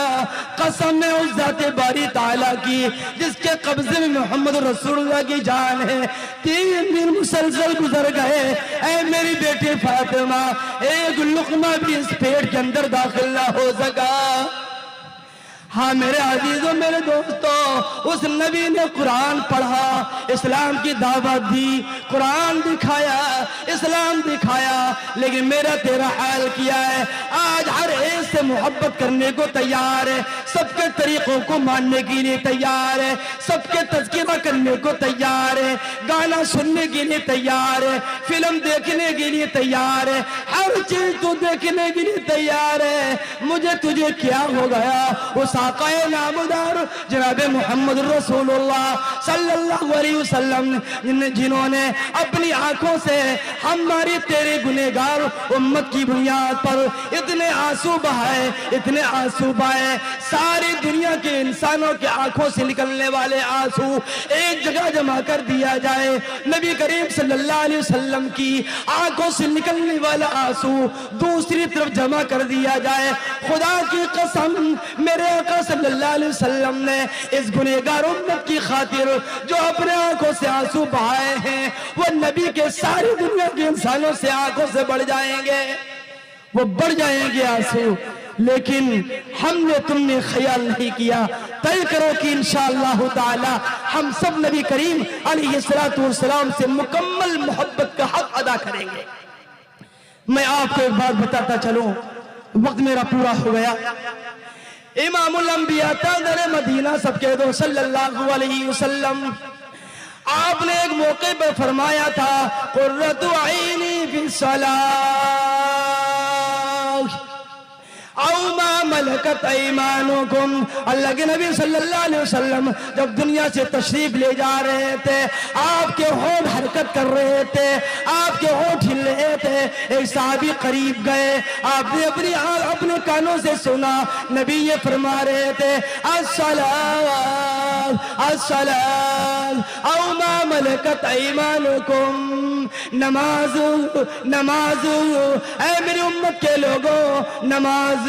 Speaker 1: قسم ہے اس ذات باری تعالیٰ کی جس کے قبضے میں محمد رسول اللہ کی جان ہے، 3 دن مسلسل گزر گئے، اے میری بیٹی فاطمہ ایک لقمہ بھی اس پیٹ کے اندر داخل نہ ہو سکا۔ ہاں میرے عزیزوں میرے دوستوں، اس نبی نے قرآن پڑھا، اسلام کی دعوت دی، قرآن دکھایا، اسلام دکھایا، لیکن میرا تیرا حال کیا ہے؟ آج ہر ایک سے محبت کرنے کو تیار ہے، سب کے طریقوں کو ماننے کے لیے تیار ہے، سب کے تذکرہ کرنے کو تیار ہے، گانا سننے کے لیے تیار ہے، فلم دیکھنے کے لیے تیار ہے، ہر چیز تو دیکھنے کے لیے تیار ہے۔ مجھے تجھے کیا ہو گیا؟ اس آقا نامدار جناب محمد رسول اللہ صلی اللہ علیہ وسلم جنہوں نے اپنی آنکھوں سے ہماری تیرے گنہگار امت کی بنیاد پر اتنے آنسو بہائے، اتنے آنسو بہائے، ساری دنیا کے انسانوں کے آنکھوں سے نکلنے والے آنسو ایک جگہ جمع کر دیا جائے، نبی کریم صلی اللہ علیہ وسلم کی آنکھوں سے نکلنے والا آنسو دوسری طرف جمع کر دیا جائے۔ خدا کی قسم، میرے آقا صلی اللہ علیہ وسلم نے اس گنہگار امت کی خاطر جو اپنے آنکھوں سے آنسو بہائے ہیں، وہ نبی کے ساری دنیا کے انسانوں سے آنکھوں سے بڑھ جائیں گے، وہ بڑھ جائیں گے آنسو۔ لیکن ہم نے تم نے خیال نہیں کیا۔ طے کرو کہ انشاءاللہ تعالی ہم سب نبی کریم علیہ السلام سے مکمل محبت کا حق ادا کریں گے۔ میں آپ کو ایک بات بتاتا چلوں، وقت میرا پورا ہو گیا۔ امام الانبیاء تاجر مدینہ سب کے دو صلی اللہ علیہ وسلم، آپ نے ایک موقع پہ فرمایا تھا قرۃ عینی فی الصلاۃ او ما ملکت ایمانکم۔ اللہ کے نبی صلی اللہ علیہ وسلم جب دنیا سے تشریف لے جا رہے تھے، آپ کے ہونٹ حرکت کر رہے تھے، آپ کے ہونٹ ہل رہے تھے، ایک صحابی قریب گئے، آپ نے اپنے کانوں سے سنا، نبی یہ فرما رہے تھے الصلاۃ الصلاۃ او ما ملکت ایمانکم، نماز نماز، اے میری امت کے لوگوں، نماز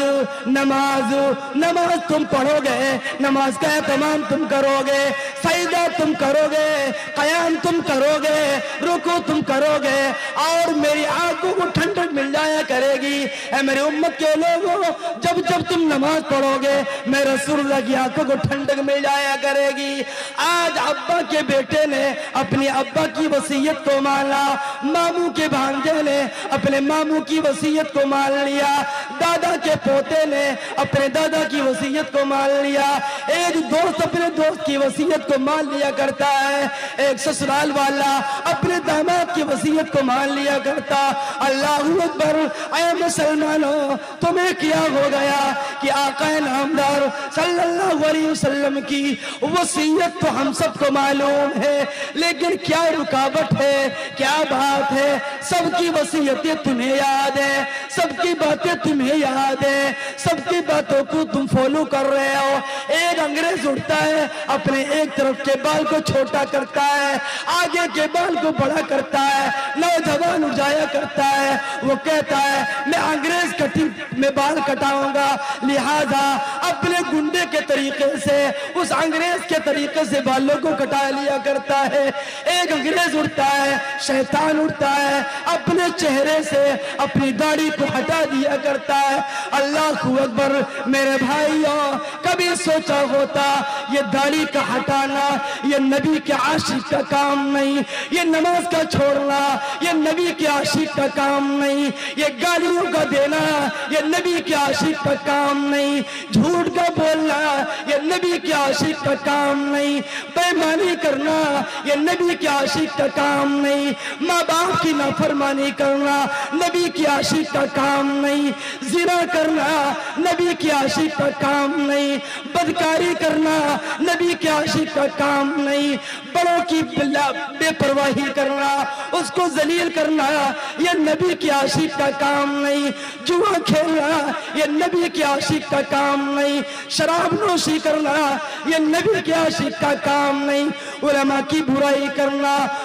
Speaker 1: نماز نماز تم پڑھو گے، نماز کا اہتمام تم کرو گے، سجدہ تم کرو گے، قیام تم کرو گے، رکوع تم کرو گے، اور میری آنکھوں کو ٹھنڈک مل جایا کرے گی۔ اے میری امت کے لوگوں، جب جب تم نماز پڑھو گے، میں رسول اللہ کی آنکھوں کو ٹھنڈک مل جایا کرے گی۔ آج ابا کے بیٹے نے اپنی ابا کی وصیت کو مانا، ماموں کے بھانجے نے اپنے ماموں کی وصیت کو مان لیا، دادا کے پوتے نے اپنے دادا کی وصیت کو مان لیا، ایک دوست اپنے دوست کی وصیت کو مان لیا کرتا ہے، ایک سسرال والا اپنے داماد کی وصیت کو مان لیا کرتا۔ اللہ اکبر! اے مسلمانوں، تمہیں کیا ہو گیا کہ آقا نامدار صلی اللہ علیہ وسلم کی وصیت تو ہم سب کو معلوم ہے، لیکن کیا رکاوٹ ہے، کیا بات ہے؟ سب کی وصیتیں تمہیں یاد ہے، سب کی باتیں تمہیں یاد ہے، سب کی باتوں کو تم فالو کر رہے ہو۔ ایک انگریز اٹھتا ہے، اپنے ایک طرف کے بال کو چھوٹا کرتا ہے، آگے کے بال کو بڑا کرتا ہے، نوجوان اجایا کرتا ہے، وہ کہتا ہے میں انگریز کٹنگ میں بال کٹاؤں گا، لہذا اپنے گنڈے کے طریقے سے اس انگریز کے طریقے سے بالوں کو کٹا لیا کرتا ہے۔ ایک انگریز اٹھتا ہے، شیطان اٹھتا ہے، اپنے چہرے سے اپنی داڑھی کو ہٹا دیا کرتا ہے۔ اللہ اکبر! میرے بھائیوں، کبھی سوچا ہوتا یہ داڑھی کا ہٹانا یہ نبی کے عاشق کا کام نہیں، یہ نماز کا چھوڑنا یہ نبی کے عاشق کا کام نہیں، یہ گالیوں کا دینا یہ نبی کے عاشق کا کام نہیں، جھوٹ کا بولنا یہ نبی کے عاشق کا کام نہیں، بے ایمانی کرنا یہ نبی کے عاشق کا کام نہیں، ماں باپ کی نافرمانی کرنا نبی کے عاشق کا کام نہیں، زنا کرنا نبی کے عاشق کا کام نہیں، بدکاری کرنا نبی کے عاشق کا کام نہیں، بڑوں کی بے پرواہی کرنا، اس کو ذلیل کرنا یہ نبی کے عاشق کا کام نہیں، جوا کھیلنا یہ نبی کے عاشق کا کام نہیں، شراب نوشی کرنا یہ نبی کے عاشق کا کام نہیں، علماء کی برائی کرنا،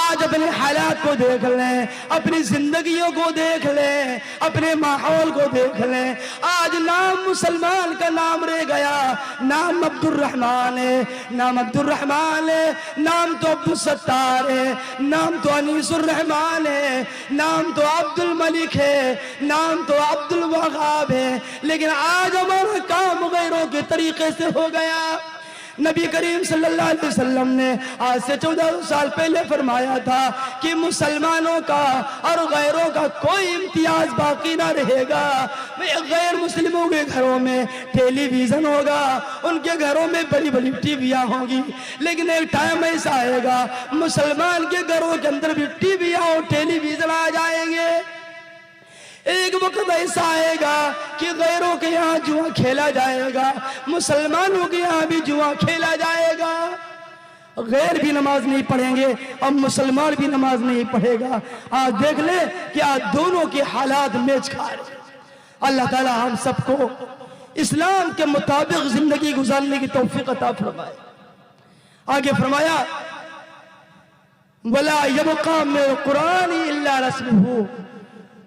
Speaker 1: آج اپنے حالات کو دیکھ لیں، اپنی زندگیوں کو دیکھ لیں، اپنے ماحول کو دیکھ لیں۔ آج نام مسلمان کا نام رہ گیا، نام عبد الرحمن ہے، نام عبد الرحمن ہے، نام تو عبد الستار ہے، نام تو انیس الرحمن ہے، نام تو عبد الملک ہے، نام تو عبد الوہاب ہے، لیکن آج ہمارا کام غیروں کے طریقے سے ہو گیا۔ نبی کریم صلی اللہ علیہ وسلم نے آج سے 14 سال پہلے فرمایا تھا کہ مسلمانوں کا اور غیروں کا کوئی امتیاز باقی نہ رہے گا۔ غیر مسلموں کے گھروں میں ٹیلی ویژن ہوگا، ان کے گھروں میں بڑی بڑی ٹی ویاں ہوں گی، لیکن ایک ٹائم ایسا آئے گا مسلمان کے گھروں کے اندر بھی ٹی ویاں اور ٹیلی ویژن آ جائیں گے۔ ایک وقت ایسا آئے گا کہ غیروں کے یہاں جوا کھیلا جائے گا، مسلمانوں کے یہاں بھی جوا کھیلا جائے گا۔ غیر بھی نماز نہیں پڑھیں گے اور مسلمان بھی نماز نہیں پڑھے گا۔ آج دیکھ لیں کہ آج دونوں کے حالات میچ کھا رہے ہیں۔ اللہ تعالی ہم سب کو اسلام کے مطابق زندگی گزارنے کی توفیق عطا فرمائے۔ آگے فرمایا وَلَا يَبْقَى مِنَ الْقُرْآنِ إِلَّا رَسْمُهُ،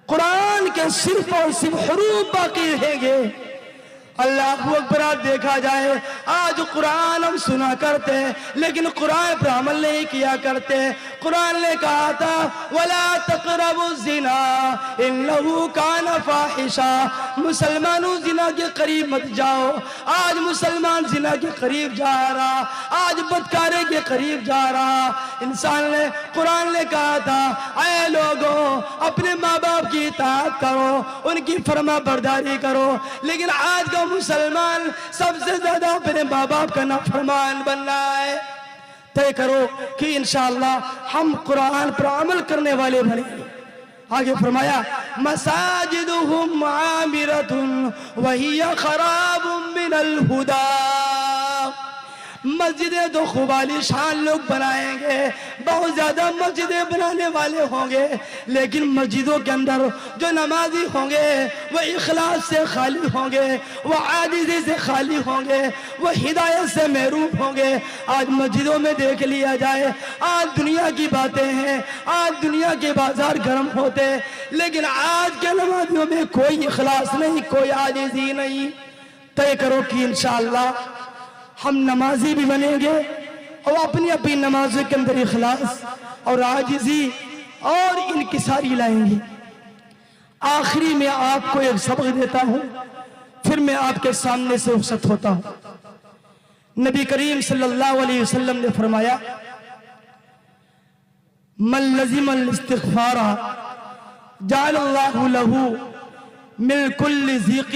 Speaker 1: قرآن کے صرف اور صرف حروف باقی رہیں گے۔ اللہ اکبر۔ آپ دیکھا جائے آج قرآن ہم سنا کرتے ہیں لیکن قرآن پر عمل نہیں کیا کرتے۔ قرآن نے کہا تھا وَلَا تَقْرَبُوا الزِّنَا إِنَّهُ كَانَ فَاحِشًا، مسلمانوں زنا کے قریب مت جاؤ۔ آج مسلمان زنا کے قریب جا رہا، آج بدکارے کے قریب جا رہا۔ انسان نے قرآن نے کہا تھا اے لوگوں اپنے ماں باپ کی اطاعت کرو، ان کی فرما برداری کرو، لیکن آج کا مسلمان سب سے زیادہ اپنے ماں باپ کا نافرمان بن رہا ہے۔ طے کرو کہ انشاءاللہ ہم قرآن پر عمل کرنے والے بنیں گے۔ آگے فرمایا مساجدہم عامرۃ وہی خراب من الہدی، مسجدیں تو خوب عالیشان لوگ بنائیں گے، بہت زیادہ مسجدیں بنانے والے ہوں گے، لیکن مسجدوں کے اندر جو نمازی ہوں گے وہ اخلاص سے خالی ہوں گے، وہ عاجزی سے خالی ہوں گے، وہ ہدایت سے محروم ہوں گے۔ آج مسجدوں میں دیکھ لیا جائے، آج دنیا کی باتیں ہیں، آج دنیا کے بازار گرم ہوتے، لیکن آج کے نمازیوں میں کوئی اخلاص نہیں، کوئی عاجزی نہیں۔ طے کرو کہ انشاءاللہ ہم نمازی بھی بنیں گے اور اپنی اپنی نمازوں کے اندر اخلاص اور عاجزی اور انکساری لائیں گے۔ آخری میں آپ کو ایک سبق دیتا ہوں، پھر میں آپ کے سامنے سے رخصت ہوتا ہوں۔ نبی کریم صلی اللہ علیہ وسلم نے فرمایا من لزم الاستغفار جعل اللہ لہ من کل ضیق،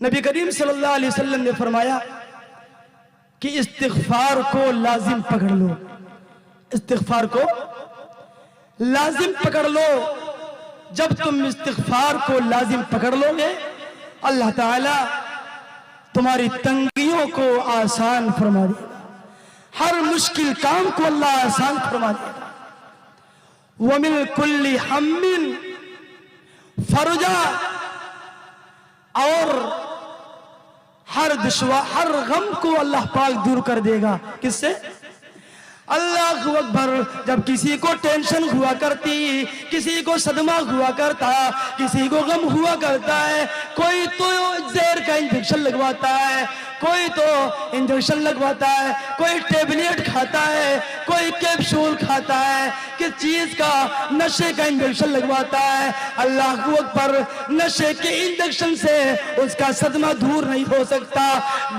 Speaker 1: نبی کریم صلی اللہ علیہ وسلم نے فرمایا کہ استغفار کو لازم پکڑ لو، استغفار کو لازم پکڑ لو۔ جب تم استغفار کو لازم پکڑ لو گے اللہ تعالی تمہاری تنگیوں کو آسان فرما دے گا، ہر مشکل کام کو اللہ آسان فرما دے گا۔ وَمِن كُلِّ ہَمٍّ فَرْجًا، اور ہر غم کو اللہ پاک دور کر دے گا۔ کس سے؟ اللہ اکبر۔ جب کسی کو ٹینشن ہوا کرتی، کسی کو صدمہ ہوا کرتا، کسی کو غم ہوا کرتا ہے، کوئی تو زہر کا انجیکشن لگواتا ہے، کوئی تو انجیکشن لگواتا ہے، کوئی ٹیبلیٹ کھاتا ہے، کوئی کیپسول کھاتا ہے، کس چیز کا؟ نشے کا انجیکشن لگواتا ہے۔ اللہ اکبر۔ نشے کے انجیکشن سے اس کا صدمہ دور نہیں ہو سکتا،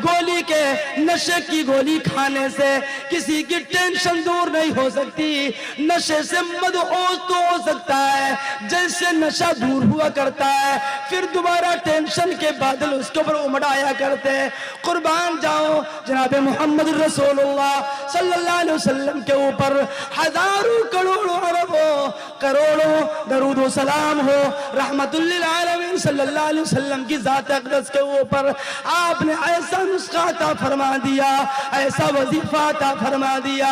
Speaker 1: گولی کے نشے کی گولی کھانے سے کسی کی ٹینشن دور نہیں ہو سکتی۔ نشے سے مدہوش تو ہو سکتا ہے، جیسے نشہ دور ہوا کرتا ہے پھر دوبارہ ٹینشن کے بادل اس کے اوپر امڑایا کرتے ہیں۔ قربان جاؤ جناب محمد رسول اللہ صلی اللہ علیہ وسلم کے اوپر ہزاروں کروڑوں اربوں کروڑوں درود و سلام ہو، رحمت للعالمین صلی اللہ علیہ وسلم کی ذات اقدس کے اوپر آپ نے ایسا نسخہ عطا فرما دیا، ایسا وظیفہ عطا فرما دیا